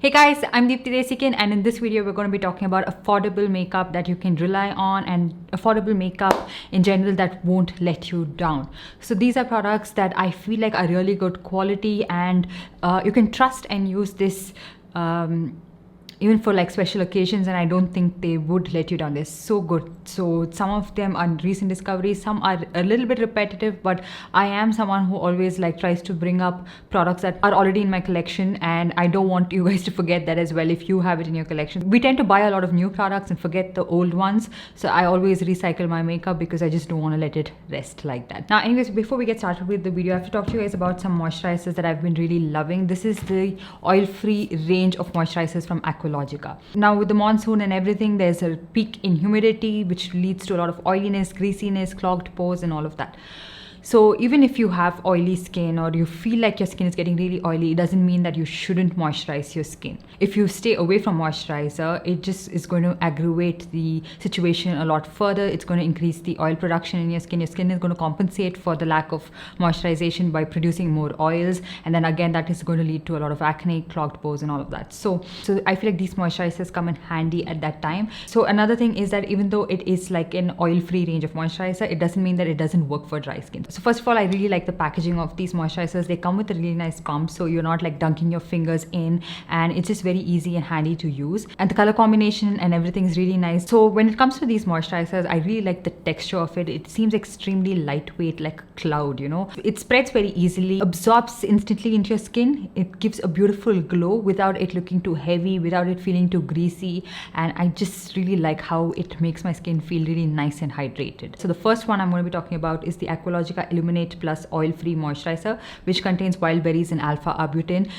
Hey guys, I'm Deepthi Desikan, and in this video we're going to be talking about affordable makeup that you can rely on and affordable makeup in general that won't let you down. So these are products that I feel like are really good quality and you can trust and use this even for like special occasions, and I don't think they would let you down. They're so good. So some of them are recent discoveries, some are a little bit repetitive, but I am someone who always like tries to bring up products that are already in my collection, and I don't want you guys to forget that as well if you have it in your collection. We tend to buy a lot of new products and forget the old ones, so I always recycle my makeup because I just don't want to let it rest like that. Now anyways, before we get started with the video, I have to talk to you guys about some moisturizers that I've been really loving. This is the oil-free range of moisturizers from Aqualogica. Now with the monsoon and everything, there's a peak in humidity which leads to a lot of oiliness, greasiness, clogged pores and all of that. So even if you have oily skin or you feel like your skin is getting really oily, it doesn't mean that you shouldn't moisturize your skin. If you stay away from moisturizer, it just is going to aggravate the situation a lot further. It's going to increase the oil production in your skin. Your skin is going to compensate for the lack of moisturization by producing more oils, and then again that is going to lead to a lot of acne, clogged pores and all of that. So I feel like these moisturizers come in handy at that time. So another thing is that even though it is like an oil-free range of moisturizer, it doesn't mean that it doesn't work for dry skin. So first of all, I really like the packaging of these moisturizers. They come with a really nice pump, so you're not like dunking your fingers in, and it's just very easy and handy to use. And the color combination and everything is really nice. So when it comes to these moisturizers, I really like the texture of it. It seems extremely lightweight, like a cloud, you know. It spreads very easily, absorbs instantly into your skin. It gives a beautiful glow without it looking too heavy, without it feeling too greasy. And I just really like how it makes my skin feel really nice and hydrated. So the first one I'm going to be talking about is the Aqualogica Illuminate Plus Oil-Free Moisturizer, which contains wild berries and alpha-arbutin.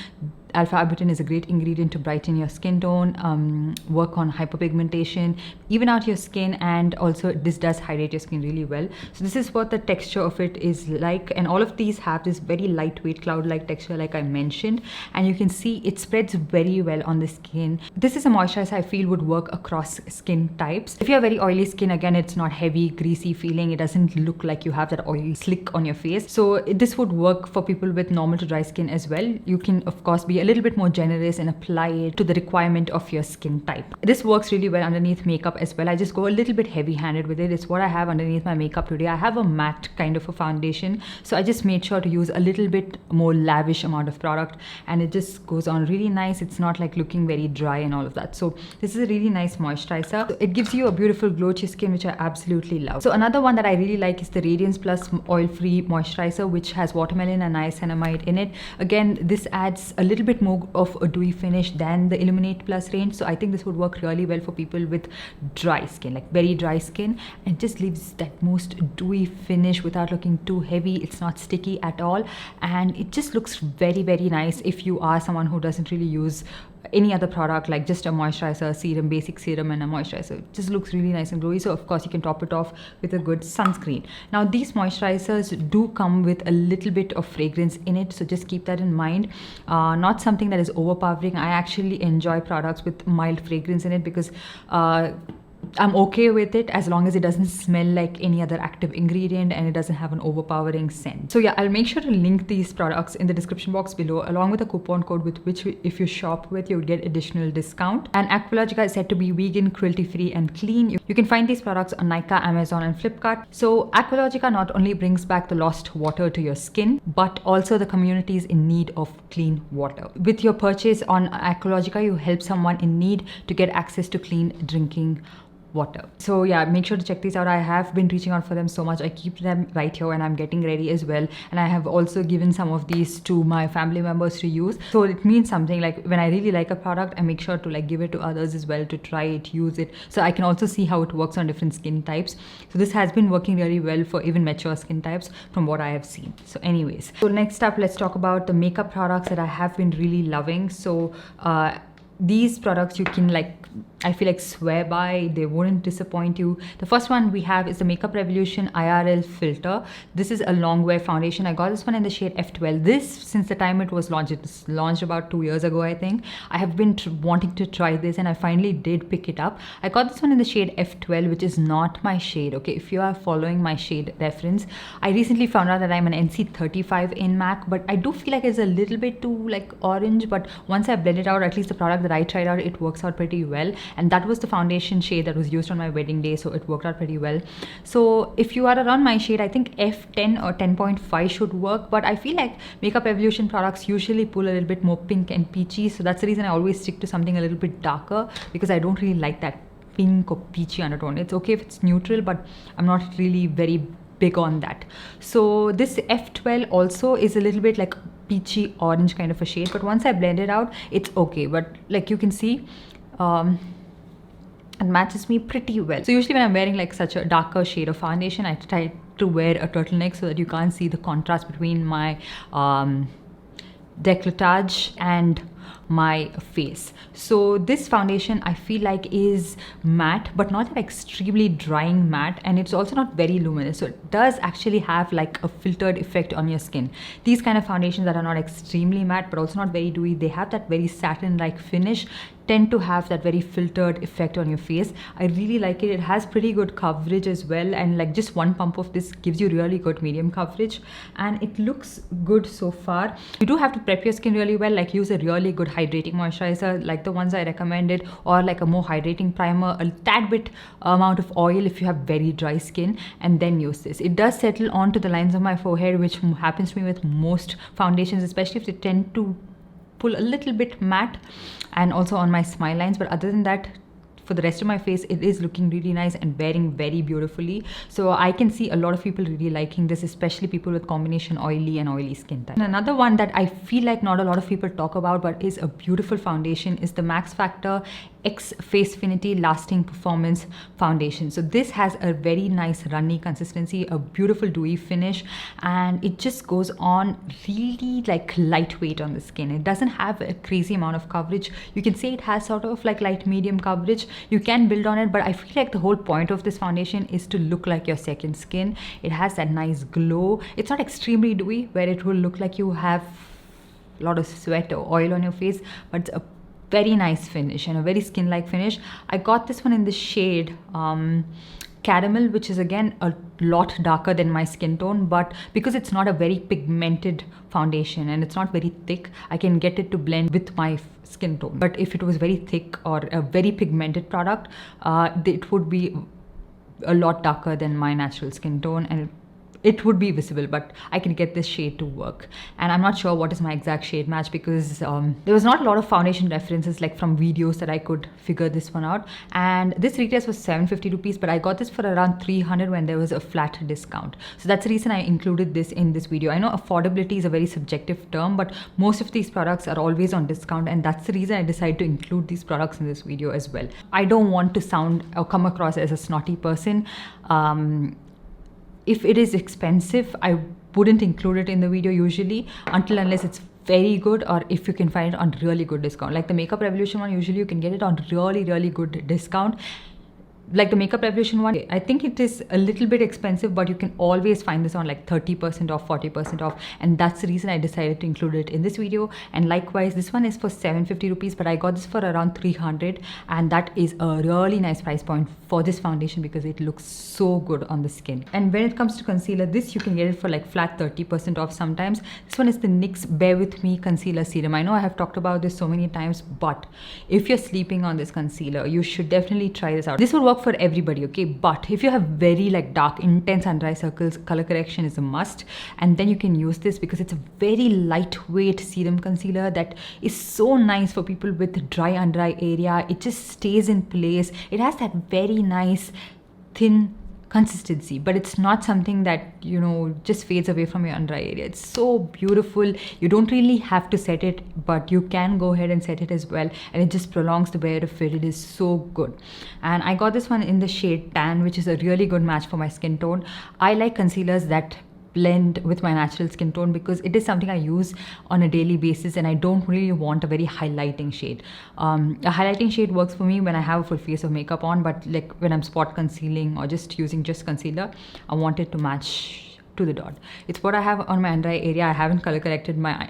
Alpha-arbutin is a great ingredient to brighten your skin tone, work on hyperpigmentation, even out your skin, and also this does hydrate your skin really well. So this is what the texture of it is like, and all of these have this very lightweight cloud-like texture like I mentioned, and you can see it spreads very well on the skin. This is a moisturizer I feel would work across skin types. If you have very oily skin, again, it's not heavy, greasy feeling. It doesn't look like you have that oily slick on your face. So this would work for people with normal to dry skin as well. You can of course be a little bit more generous and apply it to the requirement of your skin type. This works really well underneath makeup as well. I just go a little bit heavy-handed with it. It's what I have underneath my makeup today. I have a matte kind of a foundation, so I just made sure to use a little bit more lavish amount of product, and it just goes on really nice. It's not like looking very dry and all of that. So this is a really nice moisturizer. So it gives you a beautiful glow to your skin, which I absolutely love. So another one that I really like is the Radiance Plus Oil-Free Moisturizer, which has watermelon and niacinamide in it. Again, this adds a little bit more of a dewy finish than the Illuminate Plus range, so I think this would work really well for people with dry skin, like very dry skin, and just leaves that most dewy finish without looking too heavy. It's not sticky at all, and it just looks very, very nice if you are someone who doesn't really use any other product, like just a moisturizer, serum, basic serum and a moisturizer. It just looks really nice and glowy. So of course you can top it off with a good sunscreen. Now these moisturizers do come with a little bit of fragrance in it, so just keep that in mind. Not something that is overpowering. I actually enjoy products with mild fragrance in it because I'm okay with it as long as it doesn't smell like any other active ingredient and it doesn't have an overpowering scent. So yeah, I'll make sure to link these products in the description box below, along with a coupon code with which if you shop with, you would get additional discount. And Aqualogica is said to be vegan, cruelty-free and clean. You can find these products on Nykaa, Amazon and Flipkart. So Aqualogica not only brings back the lost water to your skin, but also the communities in need of clean water. With your purchase on Aqualogica, you help someone in need to get access to clean drinking water. So yeah, make sure to check these out. I have been reaching out for them so much. I keep them right here and I'm getting ready as well, and I have also given some of these to my family members to use. So it means something. Like when I really like a product, I make sure to like give it to others as well to try it, use it, so I can also see how it works on different skin types. So this has been working really well for even mature skin types from what I have seen. So anyways, so next up, let's talk about the makeup products that I have been really loving. So these products you can like I feel like swear by. They wouldn't disappoint you. The first one we have is the Makeup Revolution IRL filter. This is a long wear foundation. I got this one in the shade F12. This, since the time it was launched, it was launched about 2 years ago, I think. I have been wanting to try this, and I finally did pick it up. I got this one in the shade F12, which is not my shade. Okay, if you are following my shade reference, I recently found out that I'm an NC35 in MAC, but I do feel like it's a little bit too like orange. But once I blend it out, at least the product that I tried out, it works out pretty well. And that was the foundation shade that was used on my wedding day, so it worked out pretty well. So if you are around my shade, I think F10 or 10.5 should work, but I feel like Makeup Revolution products usually pull a little bit more pink and peachy, so that's the reason I always stick to something a little bit darker, because I don't really like that pink or peachy undertone. It's okay if it's neutral, but I'm not really very big on that. So this F12 also is a little bit like peachy orange kind of a shade, but once I blend it out, it's okay. But like you can see, it matches me pretty well. So usually when I'm wearing like such a darker shade of foundation, I try to wear a turtleneck so that you can't see the contrast between my décolletage and my face. So this foundation I feel like is matte, but not an extremely drying matte, and it's also not very luminous, so it does actually have like a filtered effect on your skin. These kind of foundations that are not extremely matte but also not very dewy, they have that very satin like finish, tend to have that very filtered effect on your face. I really like it. It has pretty good coverage as well, and like just one pump of this gives you really good medium coverage, and it looks good so far. You do have to prep your skin really well, like use a really good hydrating moisturizer like the ones I recommended, or like a more hydrating primer, a tad bit amount of oil if you have very dry skin, and then use this. It does settle onto the lines of my forehead, which happens to me with most foundations, especially if they tend to pull a little bit matte, and also on my smile lines. But other than that, for the rest of my face, it is looking really nice and wearing very beautifully. So I can see a lot of people really liking this, especially people with combination oily and oily skin type. And another one that I feel like not a lot of people talk about but is a beautiful foundation is the Max Factor X Facefinity Lasting Performance Foundation. So this has a very nice runny consistency, a beautiful dewy finish, and it just goes on really like lightweight on the skin. It doesn't have a crazy amount of coverage. You can say it has sort of like light medium coverage. You can build on it, but I feel like the whole point of this foundation is to look like your second skin. It has that nice glow. It's not extremely dewy where it will look like you have a lot of sweat or oil on your face, but it's a very nice finish and a very skin-like finish. I got this one in the shade Caramel, which is again a lot darker than my skin tone, but because it's not a very pigmented foundation and it's not very thick, I can get it to blend with my skin tone. But if it was very thick or a very pigmented product, it would be a lot darker than my natural skin tone, and it would be visible, but I can get this shade to work. And I'm not sure what is my exact shade match, because there was not a lot of foundation references like from videos that I could figure this one out. And this retails for 750 rupees, but I got this for around 300 when there was a flat discount. So that's the reason I included this in this video. I know affordability is a very subjective term, but most of these products are always on discount, and that's the reason I decided to include these products in this video as well. I don't want to sound or come across as a snotty person. If it is expensive, I wouldn't include it in the video usually, unless it's very good, or if you can find it on really good discount. Like the Makeup Revolution one, usually you can get it on really good discount. Like the Makeup Revolution one, I think it is a little bit expensive, but you can always find this on like 30% off, 40% off, and that's the reason I decided to include it in this video. And likewise, this one is for 750 rupees, but I got this for around 300, and that is a really nice price point for this foundation because it looks so good on the skin. And when it comes to concealer, this you can get it for like flat 30% off sometimes. This one is the NYX Bear With Me Concealer Serum. I know I have talked about this so many times, but if you're sleeping on this concealer, you should definitely try this out. This will work for everybody, okay? But if you have very like dark, intense under eye circles, color correction is a must. And then you can use this because it's a very lightweight serum concealer that is so nice for people with dry under eye area. It just stays in place. It has that very nice thin consistency, but it's not something that, you know, just fades away from your under eye area. It's so beautiful. You don't really have to set it, but you can go ahead and set it as well, and it just prolongs the wear of it. It is so good. And I got this one in the shade Tan, which is a really good match for my skin tone. I like concealers that blend with my natural skin tone, because it is something I use on a daily basis and I don't really want a very highlighting shade. A highlighting shade works for me when I have a full face of makeup on, but like when I'm spot concealing or just using just concealer, I want it to match to the dot. It's what I have on my under eye area. I haven't color corrected my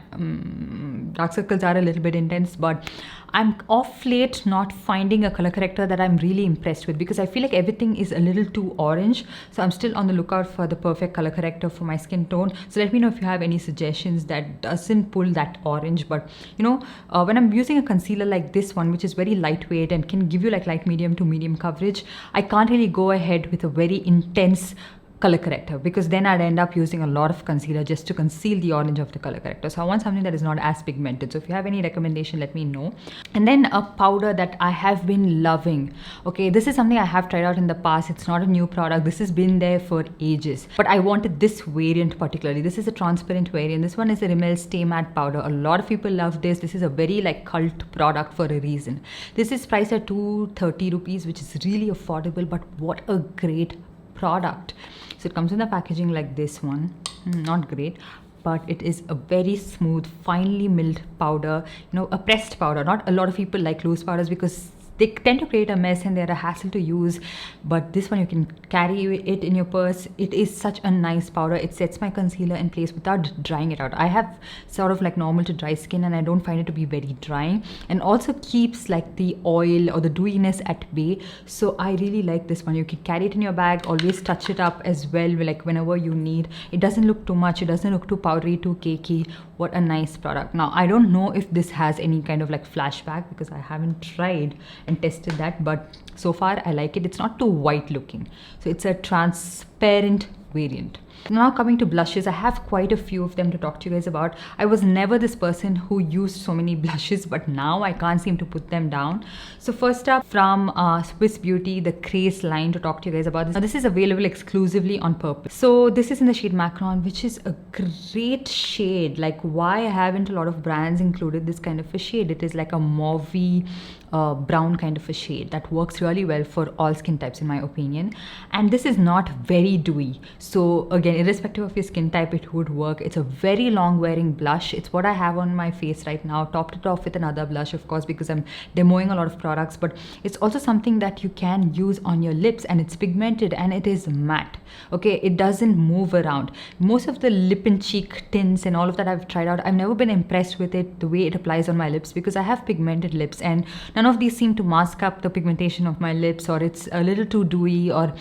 dark circles are a little bit intense, but I'm off late not finding a color corrector that I'm really impressed with, because I feel like everything is a little too orange. So I'm still on the lookout for the perfect color corrector for my skin tone. So let me know if you have any suggestions that doesn't pull that orange. But you know, when I'm using a concealer like this one, which is very lightweight and can give you like light medium to medium coverage, I can't really go ahead with a very intense color corrector, because then I'd end up using a lot of concealer just to conceal the orange of the color corrector. So I want something that is not as pigmented. So if you have any recommendation, let me know. And then a powder that I have been loving. Okay, this is something I have tried out in the past. It's not a new product. This has been there for ages, but I wanted this variant particularly. This is a transparent variant. This one is a Rimmel Stay Matte powder. A lot of people love this. This is a very like cult product for a reason. This is priced at 230 rupees, which is really affordable, but what a great product. So it comes in the packaging like this one. Not great, but it is a very smooth, finely milled powder, you know, a pressed powder. Not a lot of people like loose powders because they tend to create a mess and they're a hassle to use, but this one you can carry it in your purse. It is such a nice powder. It sets my concealer in place without drying it out. I have sort of like normal to dry skin and I don't find it to be very drying, and also keeps like the oil or the dewiness at bay. So I really like this one. You can carry it in your bag, always touch it up as well, like whenever you need. It doesn't look too much, it doesn't look too powdery, too cakey. What a nice product. Now I don't know if this has any kind of like flashback because I haven't tried and tested that, but so far I like it. It's not too white looking, so it's a transparent variant. Now coming to blushes, I have quite a few of them to talk to you guys about. I was never this person who used so many blushes, but now I can't seem to put them down. So first up, from Swiss Beauty, the Craze line to talk to you guys about this. Now this is available exclusively on purple. So this is in the shade Macron, which is a great shade. Like, why haven't a lot of brands included this kind of a shade? It is like a mauvey brown kind of a shade that works really well for all skin types in my opinion. And this is not very dewy, so again, irrespective of your skin type, it would work. It's a very long wearing blush. It's what I have on my face right now. Topped it off with another blush, of course, because I'm demoing a lot of products, but it's also something that you can use on your lips, and it's pigmented and it is matte. Okay, it doesn't move around. Most of the lip and cheek tints and all of that I've tried out, I've never been impressed with it the way it applies on my lips, because I have pigmented lips and none of these seem to mask up the pigmentation of my lips, or it's a little too dewy, or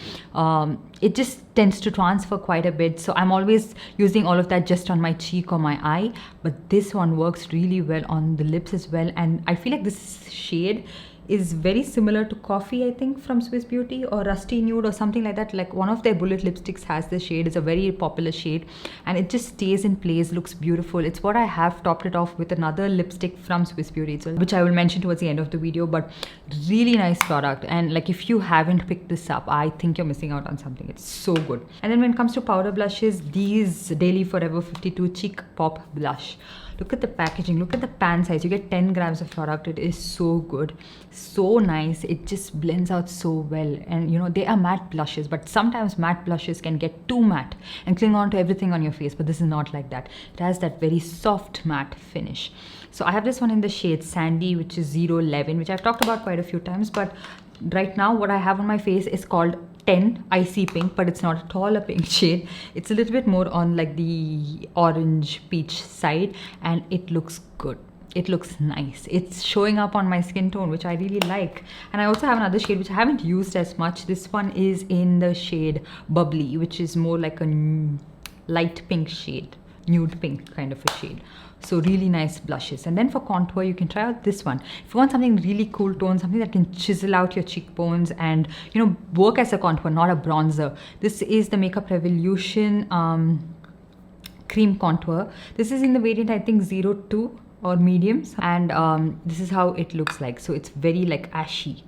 it just tends to transfer quite a bit. So I'm always using all of that just on my cheek or my eye, but this one works really well on the lips as well. And I feel like this shade is very similar to Coffee, I think, from Swiss Beauty, or Rusty Nude or something like that. Like one of their bullet lipsticks has this shade. It's a very popular shade and it just stays in place, looks beautiful. It's what I have topped it off with another lipstick from Swiss Beauty, which I will mention towards the end of the video, but really nice product. And like, if you haven't picked this up, I think you're missing out on something. It's so good. And then when it comes to powder blushes, these Daily Forever 52 Cheek Pop Blush. Look at the packaging, look at the pan size. You get 10 grams of product. It is so good, so nice. It just blends out so well. And you know, they are matte blushes, but sometimes matte blushes can get too matte and cling on to everything on your face, but this is not like that. It has that very soft matte finish. So I have this one in the shade Sandy, which is 011, which I've talked about quite a few times, but right now what I have on my face is called 10 Icy Pink, but it's not at all a pink shade. It's a little bit more on like the orange peach side, and it looks good. It looks nice. It's showing up on my skin tone, which I really like. And I also have another shade which I haven't used as much. This one is in the shade Bubbly, which is more like a light pink shade, nude pink kind of a shade. So really nice blushes. And then for contour, you can try out this one. If you want something really cool tone, something that can chisel out your cheekbones and, you know, work as a contour, not a bronzer, this is the Makeup Revolution cream contour. This is in the variant, I think, 02 or mediums, and this is how it looks like. So it's very like ashy,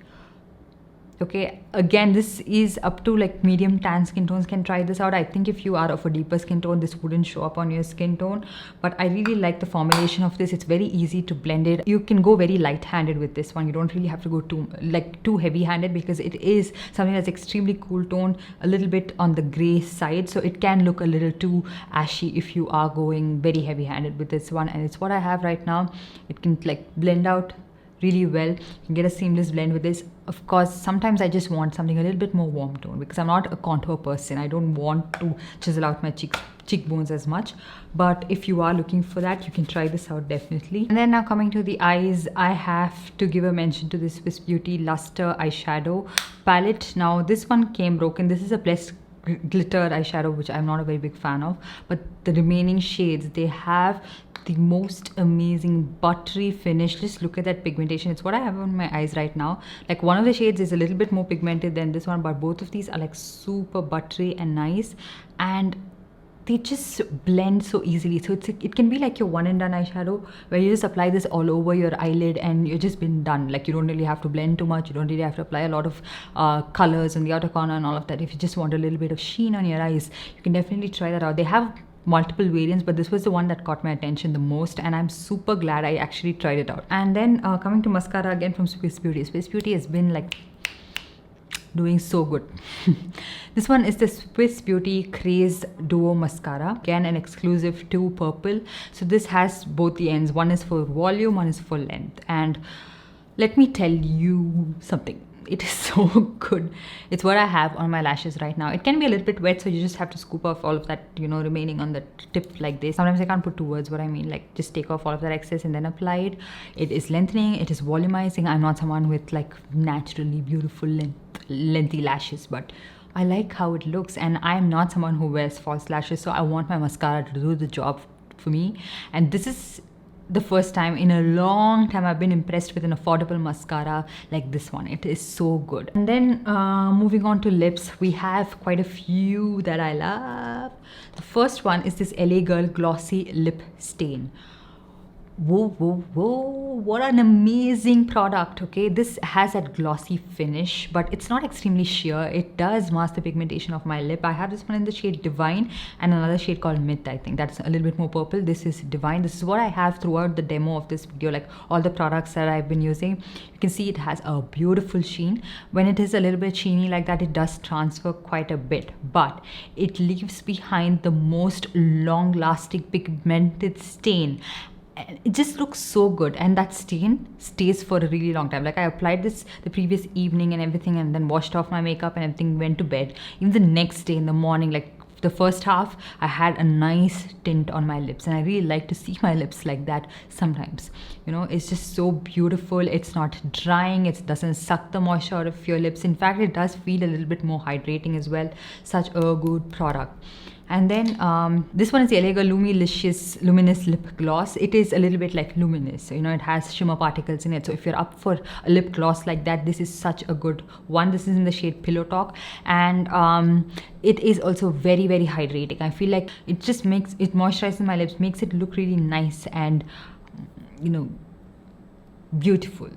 Okay, again, this is up to like medium tan skin tones can try this out. I think if you are of a deeper skin tone, this wouldn't show up on your skin tone, but I really like the formulation of this. It's very easy to blend it. You can go very light-handed with this one. You don't really have to go too heavy-handed, because it is something that's extremely cool toned, a little bit on the gray side, so it can look a little too ashy if you are going very heavy-handed with this one. And it's what I have right now. It can like blend out really well. You can get a seamless blend with this. Of course, sometimes I just want something a little bit more warm tone, because I'm not a contour person. I don't want to chisel out my cheekbones as much, but if you are looking for that, you can try this out definitely. And then now coming to the eyes, I have to give a mention to this Swiss Beauty Luster eyeshadow palette. Now this one came broken. This is a blessed glitter eyeshadow, which I'm not a very big fan of, but the remaining shades, they have the most amazing buttery finish. Just look at that pigmentation. It's what I have on my eyes right now. Like, one of the shades is a little bit more pigmented than this one, but both of these are like super buttery and nice, and they just blend so easily. So it can be like your one and done eyeshadow, where you just apply this all over your eyelid and you're just been done. Like, you don't really have to blend too much. You don't really have to apply a lot of colors on the outer corner and all of that. If you just want a little bit of sheen on your eyes, you can definitely try that out. They have multiple variants, but this was the one that caught my attention the most, and I'm super glad I actually tried it out. And then coming to mascara again from Swiss Beauty. Swiss Beauty has been like doing so good. This one is the Swiss Beauty Craze Duo Mascara, again an exclusive to Purple. So this has both the ends. One is for volume, one is for length, and let me tell you something. It is so good. It's what I have on my lashes right now. It can be a little bit wet, so you just have to scoop off all of that, you know, remaining on the tip like this. Sometimes I can't put two words what I mean. Like, just take off all of that excess and then apply it. It is lengthening, it is volumizing. I'm not someone with like naturally beautiful lengthy lashes, but I like how it looks, and I'm not someone who wears false lashes, so I want my mascara to do the job for me. And this is the first time in a long time I've been impressed with an affordable mascara like this one. It is so good. And then moving on to lips, we have quite a few that I love. The first one is this LA Girl Glossy Lip Stain. Whoa, whoa, whoa, what an amazing product. Okay, this has that glossy finish, but it's not extremely sheer. It does mask the pigmentation of my lip. I have this one in the shade Divine and another shade called Myth. I think that's a little bit more purple. This is Divine. This is what I have throughout the demo of this video, like all the products that I've been using. You can see it has a beautiful sheen. When it is a little bit sheeny like that, it does transfer quite a bit, but it leaves behind the most long-lasting pigmented stain. It just looks so good, and that stain stays for a really long time. Like, I applied this the previous evening and everything, and then washed off my makeup and everything, went to bed. Even the next day in the morning, like the first half, I had a nice tint on my lips, and I really like to see my lips like that sometimes. You know, it's just so beautiful. It's not drying, it doesn't suck the moisture out of your lips. In fact, it does feel a little bit more hydrating as well. Such a good product. And then this one is the LA Girl Lumilicious Luminous Lip Gloss. It is a little bit like luminous, so, you know, it has shimmer particles in it. So if you're up for a lip gloss like that, this is such a good one. This is in the shade Pillow Talk, and it is also very, very hydrating. I feel like it just makes it moisturizes my lips, makes it look really nice and, you know, beautiful,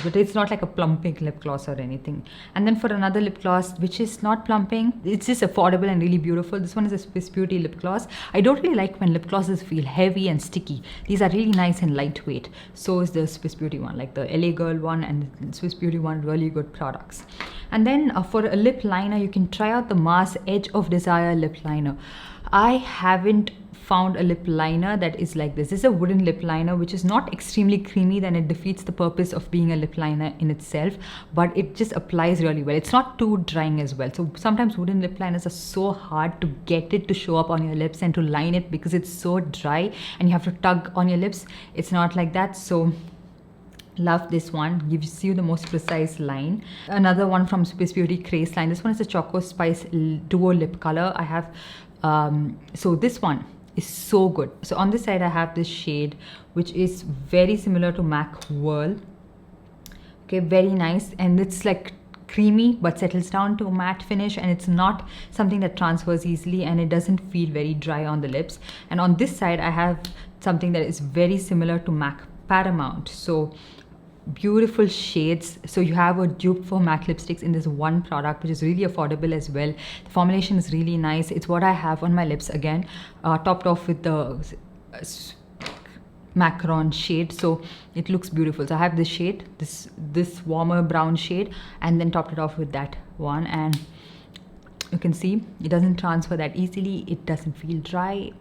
but it's not like a plumping lip gloss or anything. And then for another lip gloss which is not plumping, it's just affordable and really beautiful, this one is a Swiss Beauty lip gloss. I don't really like when lip glosses feel heavy and sticky. These are really nice and lightweight. So is the Swiss Beauty one, like the LA Girl one and the Swiss Beauty one, really good products. And then for a lip liner, you can try out the Mars Edge of Desire lip liner. I haven't found a lip liner that is like this. This is a wooden lip liner which is not extremely creamy, then it defeats the purpose of being a lip liner in itself, but it just applies really well. It's not too drying as well. So sometimes wooden lip liners are so hard to get it to show up on your lips and to line it because it's so dry and you have to tug on your lips. It's not like that. So love this one, gives you the most precise line. Another one from Swiss Beauty Craze line. This one is a Choco Spice Duo Lip Color. I have so this one is so good. So on this side I have this shade which is very similar to MAC Whirl. Okay, very nice, and it's like creamy but settles down to a matte finish, and it's not something that transfers easily, and it doesn't feel very dry on the lips. And on this side I have something that is very similar to MAC Paramount. So beautiful shades. So you have a dupe for matte lipsticks in this one product, which is really affordable as well. The formulation is really nice. It's what I have on my lips again, topped off with the macaron shade, so it looks beautiful. So I have this shade, this warmer brown shade, and then topped it off with that one, and you can see it doesn't transfer that easily. It doesn't feel dry.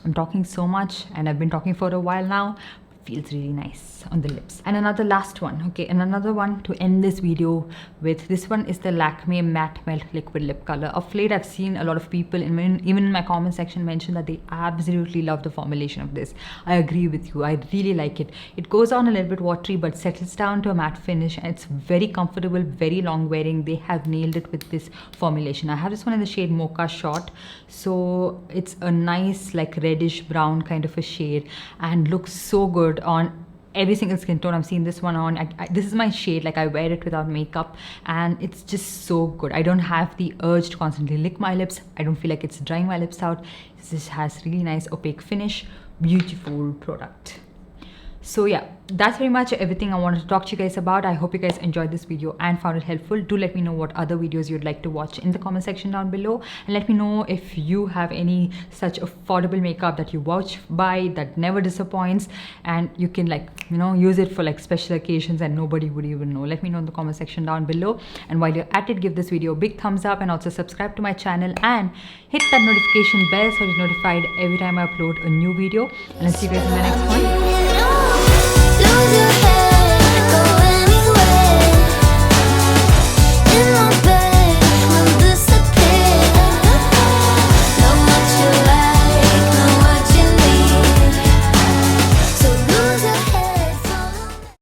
I'm talking so much and I've been talking for a while now. Feels really nice on the lips. And another last one, okay, and another one to end this video with. This one is the Lakme Matte Melt Liquid Lip Color. Of late, I've seen a lot of people, even in my comment section, mention that they absolutely love the formulation of this. I agree with you. I really like it. It goes on a little bit watery, but settles down to a matte finish, and it's very comfortable, very long wearing. They have nailed it with this formulation. I have this one in the shade Mocha Short, so it's a nice like reddish brown kind of a shade, and looks so good on every single skin tone. I'm seeing this one on. This is my shade, like I wear it without makeup, and it's just so good. I don't have the urge to constantly lick my lips. I don't feel like it's drying my lips out. This has really nice opaque finish. Beautiful product. So yeah, that's very much everything I wanted to talk to you guys about. I hope you guys enjoyed this video and found it helpful. Do let me know what other videos you'd like to watch in the comment section down below, and let me know if you have any such affordable makeup that you vouch by, that never disappoints, and you can, like, you know, use it for like special occasions and nobody would even know. Let me know in the comment section down below. And while you're at it, give this video a big thumbs up, and also subscribe to my channel and hit that notification bell so you're notified every time I upload a new video. And I'll see you guys in the next one. Lose your head.